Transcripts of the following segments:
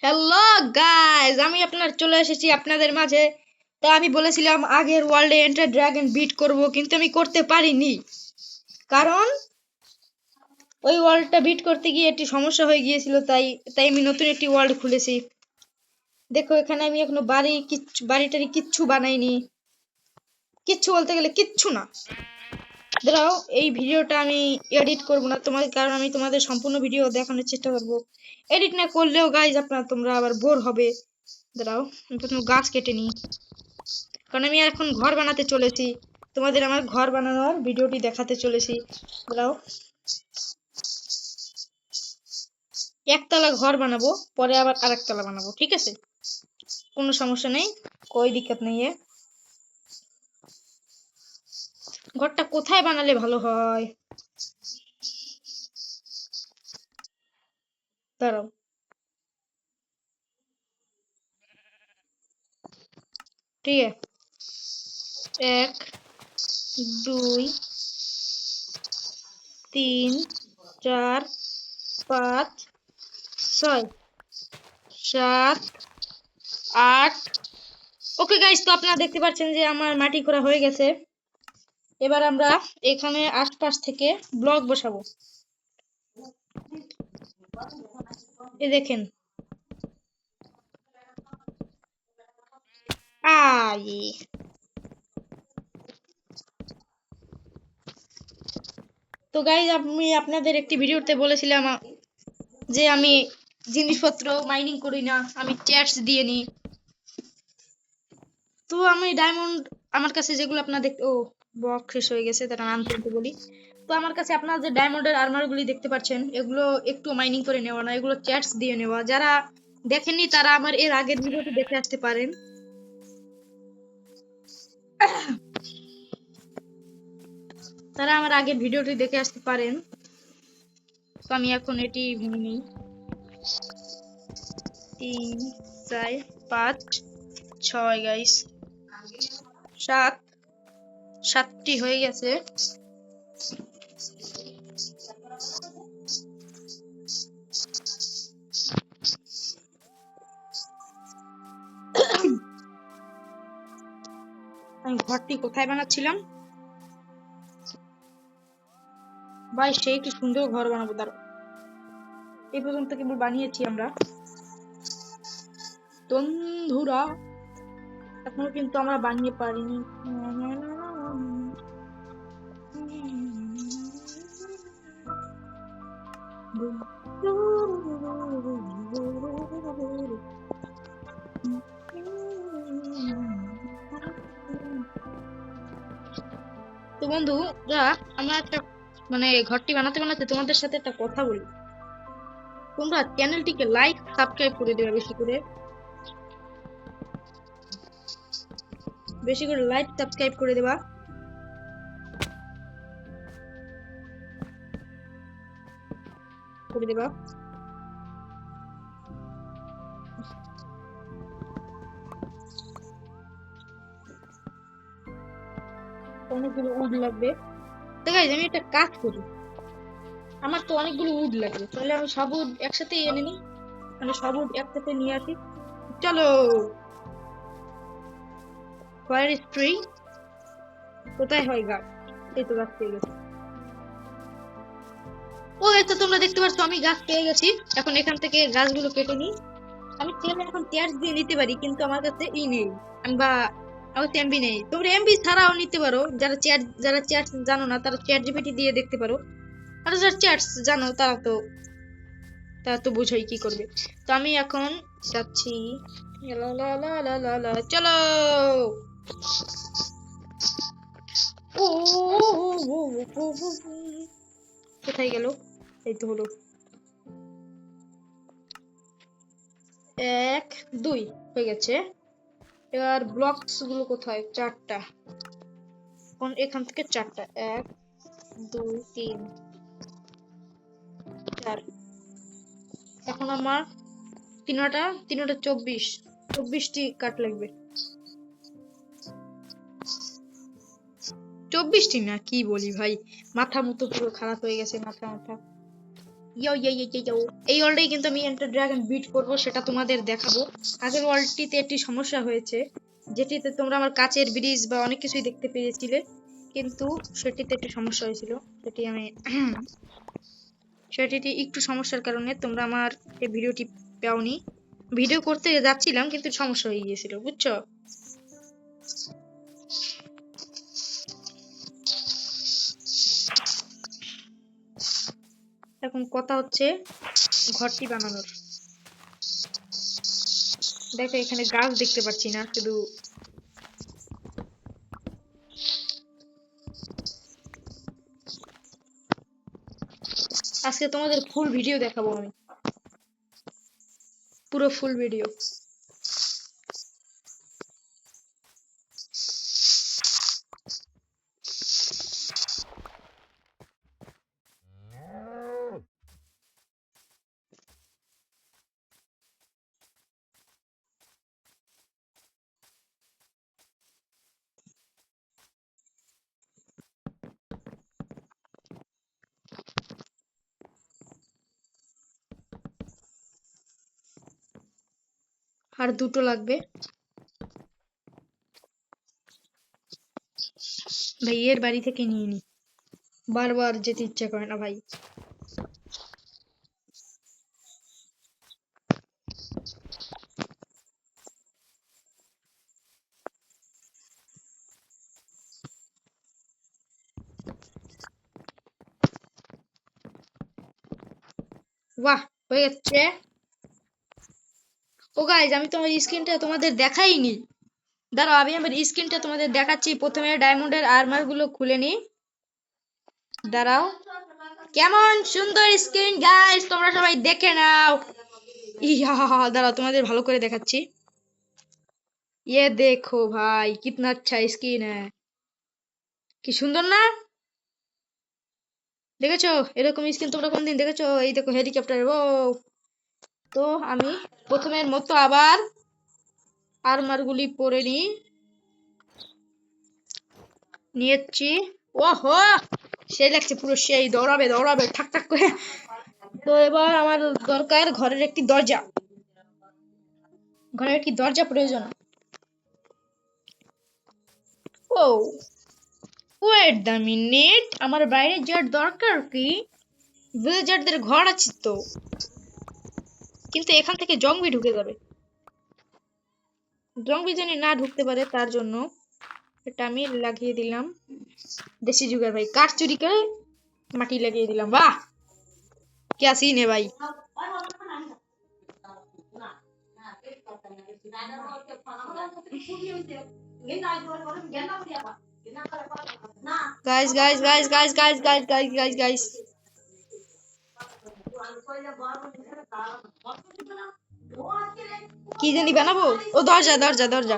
Hello guys, আমি আপনার চলে এসেছি আপনাদের মাঝে। তো আমি বলেছিলাম আগের ওয়ার্ল্ডে এন্টার ড্রাগন বিট করব, কিন্তু আমি করতে পারিনি। কারণ ওই ওয়ার্ল্ডটা বিট করতে গিয়ে একটি সমস্যা হয়ে গিয়েছিল, তাই তাই আমি নতুন একটি ওয়ার্ল্ড খুলেছি। দেখো, এখানে আমি এখনো বাড়িটারি কিচ্ছু বানাইনি। কিচ্ছু বলতে গেলে কিচ্ছু না। দাঁড়াও, এই ভিডিওটা আমি এডিট করব না তোমাদের, কারণ আমি তোমাদের সম্পূর্ণ ভিডিও দেখানোর চেষ্টা করব। এডিট না করলেও গাইজ তোমরা আবার বোর হবে। দাঁড়াও, আমি প্রথমে গাছ কেটে নিই, কারণ আমি এখন ঘর বানাতে চলেছি। তোমাদের আমার ঘর বানানোর ভিডিওটি দেখাতে চলেছি। দাঁড়াও, একতলা ঘর বানাবো, পরে আবার আরেকতলা বানাবো, ঠিক আছে? কোনো সমস্যা নেই, কোই দিক্কত নেই। ঘরটা কোথায় বানালে ভালো হয়? দাঁড়াও, ঠিক আছে। 1 2 3 4 5 6 7 8। ওকে গাইস, তো আপনারা দেখতে পাচ্ছেন যে আমার মাটি খোঁড়া হয়ে গেছে। এবার আমরা এখানে আশপাশ থেকে ব্লক বসাবো। এই দেখেন। তো গাইজ, আমি আপনাদের একটি ভিডিওতে বলেছিলাম যে আমি জিনিসপত্র মাইনিং করি না, আমি চ্যাটস দিয়ে নিই। তো আমি ডায়মন্ড, আমার কাছে যেগুলো আপনার দেখতে, ব্লক শেষ হয়ে গেছে, তারা আনতে বলি। তো আমার কাছে আপনারা যে ডায়মন্ডের আর্মার গুলি দেখতে পাচ্ছেন, এগুলো একটু মাইনিং করে নেওয়া না, এগুলো চ্যাটস দিয়ে নেওয়া। যারা দেখেননি তারা আমার এর আগের ভিডিওটি দেখে আসতে পারেন। তারা আমার আগের ভিডিওটি দেখে আসতে পারেন। তো আমি এখন এটি ভেঙে নিই। 3 4 5 6 গাইস, 7টি হয়ে গেছে। আমি ঘরটি কোথায় বানাচ্ছিলাম ভাই? সেই কি সুন্দর ঘর বানাবো, দাঁড়ো। এই পর্যন্ত কেবল বানিয়েছি আমরা বন্ধুরা, এখনো কিন্তু আমরা বানিয়ে পারিনি। তো বন্ধুরা, আমরা একটা ঘরটি বানাতে বানাতে তোমাদের সাথে একটা কথা বলি। তোমরা চ্যানেলটিকে লাইক সাবস্ক্রাইব করে দেবে, বেশি করে লাইক সাবস্ক্রাইব করে দেবা। অনেকগুলো উড লাগবে। তো গাইস, আমি একটা কাজ করি, আমার তো অনেকগুলো উড লাগবে, তাহলে আমি সব উড একসাথে এনে নিই, মানে সব উড একসাথে নিয়ে আসি। চলো। ফায়ার স্প্রে কোথায় হয়? গাছ, এই তো গাছ পেয়ে গেছি। ও, এই তো তোমরা দেখতে পাচ্ছ আমি গাছ পেয়ে গেছি। এখন এখান থেকে গাছগুলো কেটে নিই। আমি চাইলে এখন চ্যাটস দিয়ে নিতে পারি, কিন্তু আমার কাছে নেই। আমি বা আমার এমবি নেই। তোমরা এমবি ছাড়াও নিতে পারো। যারা চ্যাট জানো না, তারা চ্যাট জিপিটি দিয়ে দেখতে পারো। আর যারা চ্যাটস জানো, তারা তো বুঝোই কি করবে। তো আমি এখন যাচ্ছি। চলো। কোথায় গেল? এই তো হলো। 1 2 হয়ে গেছে। এবার ব্লকস গুলো কোথায়? 4টা। এখান থেকে 4টা, 1 2 3 4। এখন আমার তিনটা 24টি কাঠ লাগবে। 24টি না, কি বলি ভাই, মাথা মতো পুরো খারাপ হয়ে গেছে, মাথা। ইয়ো ইয়ো ইয়ো ইয়ো। এই ওয়ার্ল্ডেই কিন্তু আমি এন্টার ড্রাগন বিট করব, সেটা তোমাদের দেখাবো। আগের ওয়ার্ল্ডটিতে একটি সমস্যা হয়েছে, যেটিতে তোমরা আমার কাচের ব্রিজ বা অনেক কিছুই দেখতে পেয়েছিলে, কিন্তু সেটিতে একটি সমস্যা হয়েছিল। সেটি আমি সেটিতে একটু সমস্যার কারণে তোমরা আমার এই ভিডিওটি পাওনি। ভিডিও করতে যাচ্ছিলাম কিন্তু সমস্যা হয়ে গিয়েছিল, বুঝছো? এখন কথা হচ্ছে ঘরটি বানানোর। দেখো এখানে গাছ দেখতে পাচ্ছি না, শুধু আজকে তোমাদের ফুল ভিডিও দেখাবো আমি, পুরো ফুল ভিডিও। আর দুটো লাগবে ভাই, এর বাড়ি থেকে নিয়ে নি, বারবার যেতে ইচ্ছা করে না ভাই। বাহ, হয়ে যাচ্ছে। ও গাইজ, আমি তোমার স্ক্রিনটা তোমাদের দেখাইনি। দাঁড়াও, আমি আমার স্ক্রিনটা তোমাদের দেখাচ্ছি। প্রথমে ডায়মন্ডের আর্মার গুলো খুলে নি। দাঁড়াও, কেমন সুন্দর স্ক্রিন গাইজ, তোমরা সবাই দেখে নাও। ইয়া, দাঁড়াও তোমাদের ভালো করে দেখাচ্ছি। ये देखो भाई, कितना अच्छा स्किन है, কি সুন্দর না? দেখেছো এরকম স্কিন তোমরা কোনদিন দেখেছো? এই দেখো হেলিকপ্টার। ও, তো আমি প্রথমের মতো আবার আর্মার গুলি পরে নিয়েছি। ওহো, সেই লাগছে পুরো, সেই দৌড়াবে দৌড়াবে ঠাক ঠাক করে। তো এবার আমার দরকার ঘরের একটি দরজা, ঘরের একটি দরজা প্রয়োজন। ও ওয়েট দ্য মিনিট, আমার বাইরে যাওয়ার দরকার কি? ভিলেজারদের ঘর আছে তো, কিন্তু এখান থেকে জঙ্গলি ঢুকে যাবে। জঙ্গলি জানি না ঢুকতে পারে, তার জন্য এটা আমি লাগিয়ে দিলাম। দেশি যুগের ভাই, কাঠ চুরি করে মাটি লাগিয়ে দিলাম। বাহ, क्या सीन है भाई। Guys guys guys guys guys guys guys guys guys, কি জানি বানাবো। ও দরজা দরজা দরজা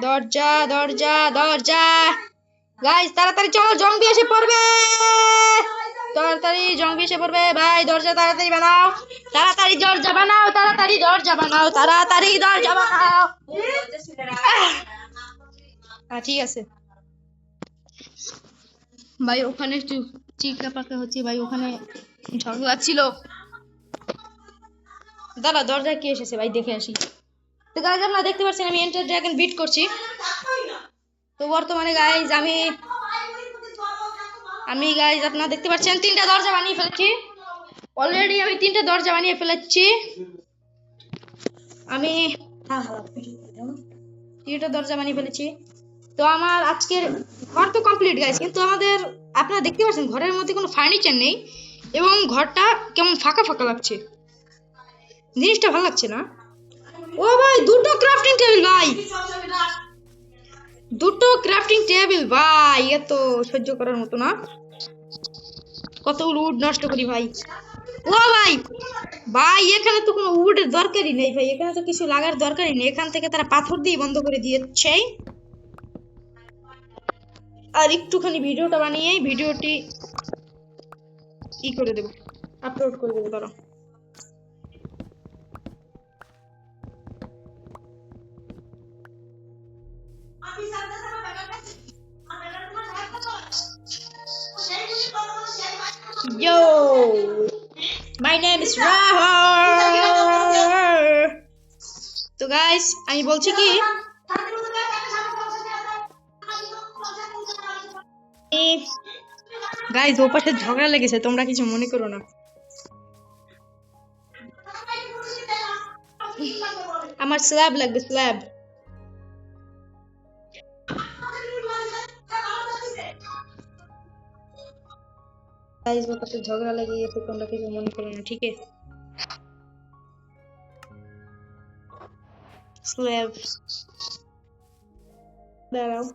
দরজা দরজা দরজা। গাইস তাড়াতাড়ি চলো, জম্বি এসে পড়বে, তাড়াতাড়ি জম্বি এসে পড়বে ভাই। দরজা তাড়াতাড়ি বানাও, তাড়াতাড়ি দরজা বানাও, তাড়াতাড়ি দরজা বানাও, তাড়াতাড়ি দরজা বানাও। হ্যাঁ ঠিক আছে ভাই, ওখানে একটু চিকা পাকা হচ্ছে ভাই, ওখানে ঝগড়া ছিল। দাঁড়া, দরজা কে এসেছে ভাই, দেখে আসি। তো গাইজ আপনারা দেখতে পাচ্ছেন আমি এন্টার ড্রাগন বিট করছি। তো বর্তমানে গাইজ আমি গাইজ আপনারা দেখতে পাচ্ছেন তিনটা দরজা বানিয়ে ফেলেছি অলরেডি। আমি তিনটা দরজা বানিয়ে ফেলেছি। আমি তিনটা দরজা বানিয়ে ফেলেছি। তো আমার আজকের ঘর তো কমপ্লিট গাইজ, কিন্তু আমাদের আপনারা দেখতে পাচ্ছেন ঘরের মধ্যে কোনো ফার্নিচার নেই এবং ঘরটা কেমন ফাঁকা ফাঁকা লাগছে, জিনিসটা ভালো লাগছে না। ও ভাই, দুটো ক্রাফটিং টেবিল ভাই, দুটো ক্রাফটিং টেবিল ভাই, এত সহ্য করার মতো না। কতগুলো উড নষ্ট করি ভাই। ও ভাই, ভাই এখানে তো কোনো উডের দরকারই নেই ভাই, এখানে তো কিছু লাগার দরকারই নেই, এখান থেকে তারা পাথর দিয়ে বন্ধ করে দিয়েছে। আর একটুখানি ভিডিওটা বানিয়ে ভিডিওটি ই করে দেব, আপলোড করে দেবো। তারা Yo! My name is Rahul. তো গাইস আমি বলছি কি গাইস ও পাশে ঝগড়া লেগেছে, তোমরা কিছু মনে করো না। আমার স্ল্যাব লাগবে, স্ল্যাব। গাইস ও পাশে ঝগড়া লেগে গেছে, তোমরা কিছু মনে করো না, ঠিক আছে? স্ল্যাব দাঁড়াও।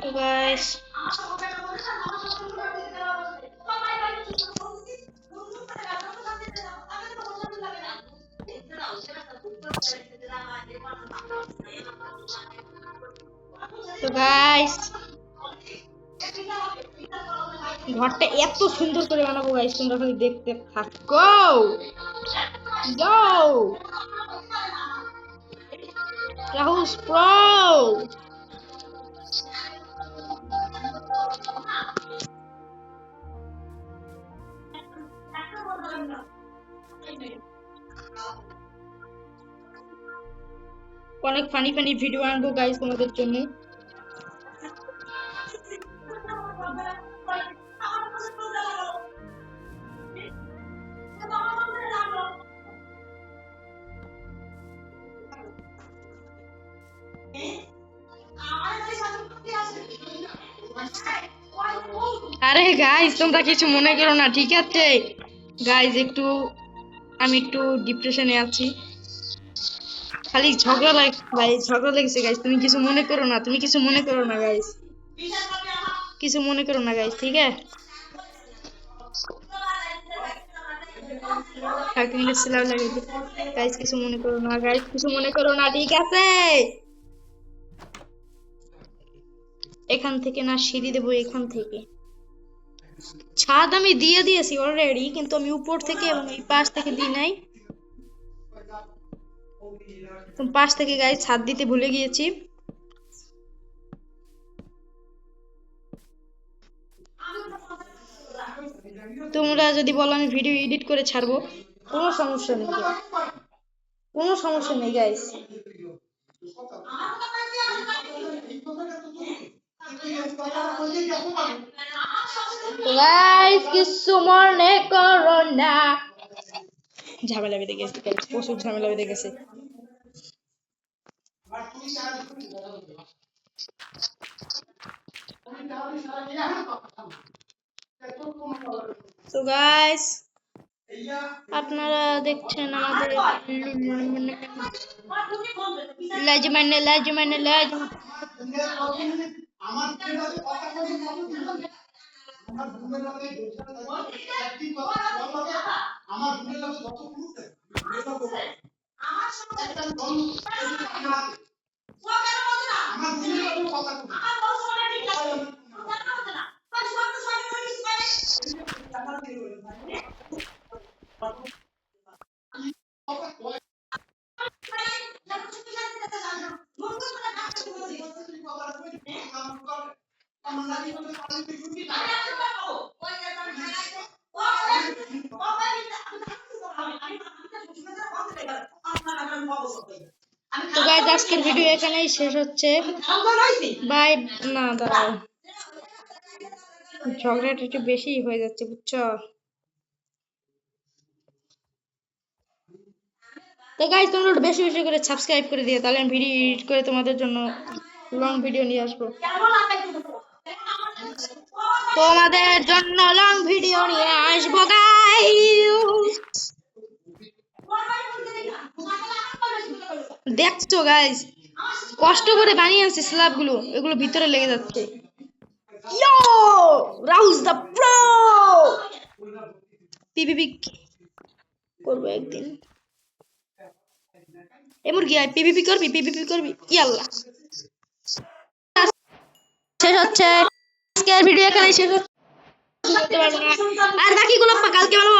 তো গাইস তো গাইস ঘরটা এত সুন্দর করে বানাবো গাইস, তোমরা খালি দেখতে থাকো। Go! Rahul's Pro! অনেক ফানি ফানি ভিডিও আনবো গাইস তোমাদের জন্য। আরে গাইস তোমরা কিছু মনে করো না, ঠিক আছে? গাইস আমি একটু ডিপ্রেশনে আছি, খালি ঝগড়া লেগেছে গাইস। তুমি কিছু মনে করো না, কিছু মনে করো না গাইস, ঠিক আছে? গাইস কিছু মনে করো না, ঠিক আছে? এখান থেকে না সিঁড়ি দেবো, এখান থেকে ছাদ আমি দিয়ে দিয়েছি অলরেডি, কিন্তু আমি উপর থেকে এবং এই পাশ থেকে দিই নাই। পাশ থেকে গাইস ছাদ দিতে ভুলে গিয়েছি। তোমরা যদি বলো আমি ভিডিও এডিট করে ছাড়বো, কোনো সমস্যা নেই গাইস। গাইস কিছু মনে করো না, ঝামেলা বেঁধে গেছে, প্রচুর ঝামেলা বেঁধে গেছে। তো গাইস আপনারা দেখছেন আমাদের তো গাইস আজকের ভিডিও এখানেই শেষ হচ্ছে, বাই। না দাঁড়াও, ঝগড়াটা একটু বেশি হয়ে যাচ্ছে, বুঝছো? তো গাইস তোমরা বেশি বেশি করে সাবস্ক্রাইব করে দিও, তাহলে আমি ভিডিও এডিট করে তোমাদের জন্য লং ভিডিও নিয়ে আসবো। তোমাদের জন্য লং ভিডিও নিয়ে আসবো গাইস। দেখছো গাইস কষ্ট করে বানিয়ে আনছি স্ল্যাব গুলো, এগুলো ভিতরে লেগে যাচ্ছে। ইয়ো রাউজ দা প্রো, পিপিপি করবো একদিন। এমন কি পিপিপি করবি, কি আল্লাহ শেষ হচ্ছে। আজকের ভিডিও এখানে শেষ করতে পারবো না, আর বাকিগুলো কালকে ভালো